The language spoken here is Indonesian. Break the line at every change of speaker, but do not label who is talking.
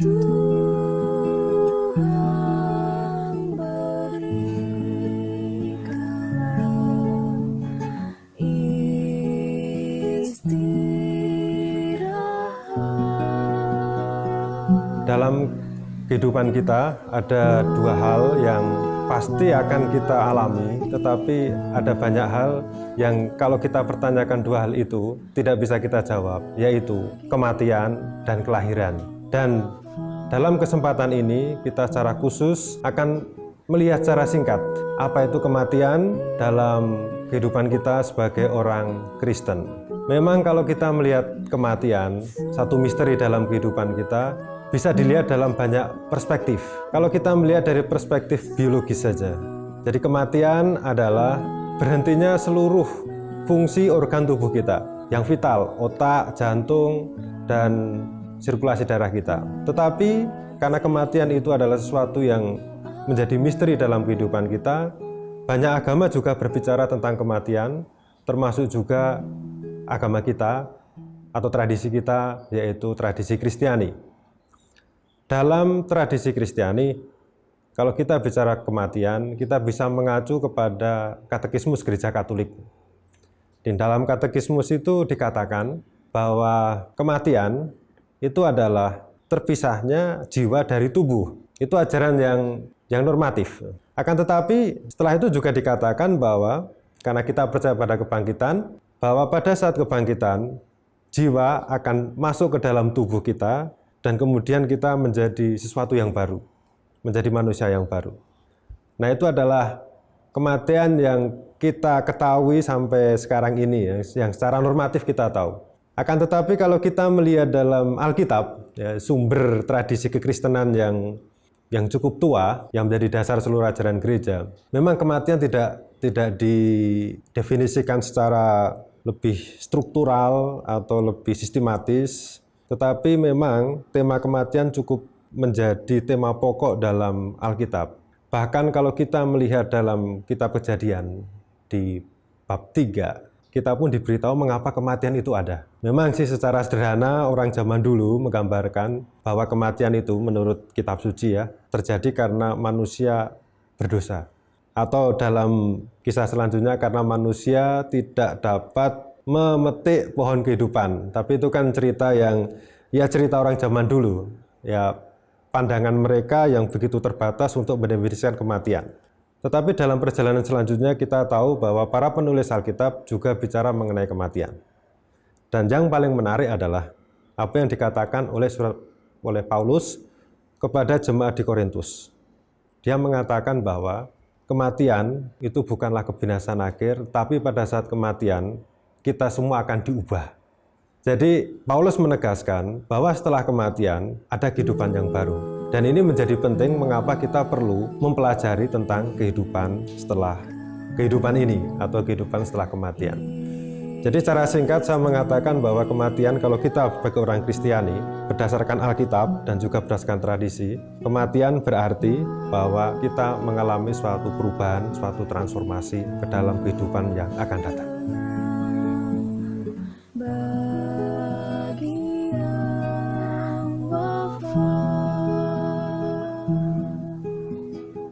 Tuhan berikanlah istirahat.
Dalam kehidupan kita ada dua hal yang pasti akan kita alami, tetapi ada banyak hal yang kalau kita pertanyakan dua hal itu tidak bisa kita jawab, yaitu kematian dan kelahiran. Dan dalam kesempatan ini kita secara khusus akan melihat secara singkat apa itu kematian dalam kehidupan kita sebagai orang Kristen. Memang kalau kita melihat kematian, satu misteri dalam kehidupan kita, bisa dilihat dalam banyak perspektif. Kalau kita melihat dari perspektif biologis saja, jadi kematian adalah berhentinya seluruh fungsi organ tubuh kita yang vital, otak, jantung, dan sirkulasi darah kita. Tetapi karena kematian itu adalah sesuatu yang menjadi misteri dalam kehidupan kita, banyak agama juga berbicara tentang kematian, termasuk juga agama kita atau tradisi kita, yaitu tradisi Kristiani. Dalam tradisi Kristiani, kalau kita bicara kematian, kita bisa mengacu kepada katekismus Gereja Katolik. Di dalam katekismus itu dikatakan bahwa kematian itu adalah terpisahnya jiwa dari tubuh. Itu ajaran yang normatif. Akan tetapi setelah itu juga dikatakan bahwa karena kita percaya pada kebangkitan, bahwa pada saat kebangkitan, jiwa akan masuk ke dalam tubuh kita, dan kemudian kita menjadi sesuatu yang baru, menjadi manusia yang baru. Nah, itu adalah kematian yang kita ketahui sampai sekarang ini, yang secara normatif kita tahu. Akan tetapi kalau kita melihat dalam Alkitab, ya, sumber tradisi kekristenan yang cukup tua, yang menjadi dasar seluruh ajaran gereja, memang kematian tidak didefinisikan secara lebih struktural atau lebih sistematis. Tetapi memang tema kematian cukup menjadi tema pokok dalam Alkitab. Bahkan kalau kita melihat dalam kitab Kejadian di bab 3, kita pun diberitahu mengapa kematian itu ada. Memang sih secara sederhana orang zaman dulu menggambarkan bahwa kematian itu menurut kitab suci ya, terjadi karena manusia berdosa. Atau dalam kisah selanjutnya karena manusia tidak dapat memetik pohon kehidupan. Tapi itu kan cerita cerita orang zaman dulu. Ya, pandangan mereka yang begitu terbatas untuk mendefinisikan kematian. Tetapi dalam perjalanan selanjutnya kita tahu bahwa para penulis Alkitab juga bicara mengenai kematian. Dan yang paling menarik adalah apa yang dikatakan oleh Paulus kepada jemaat di Korintus. Dia mengatakan bahwa kematian itu bukanlah kebinasaan akhir, tapi pada saat kematian kita semua akan diubah. Jadi Paulus menegaskan bahwa setelah kematian ada kehidupan yang baru. Dan ini menjadi penting mengapa kita perlu mempelajari tentang kehidupan setelah kehidupan ini atau kehidupan setelah kematian. Jadi secara singkat saya mengatakan bahwa kematian kalau kita sebagai orang Kristiani berdasarkan Alkitab dan juga berdasarkan tradisi, kematian berarti bahwa kita mengalami suatu perubahan, suatu transformasi ke dalam kehidupan yang akan datang.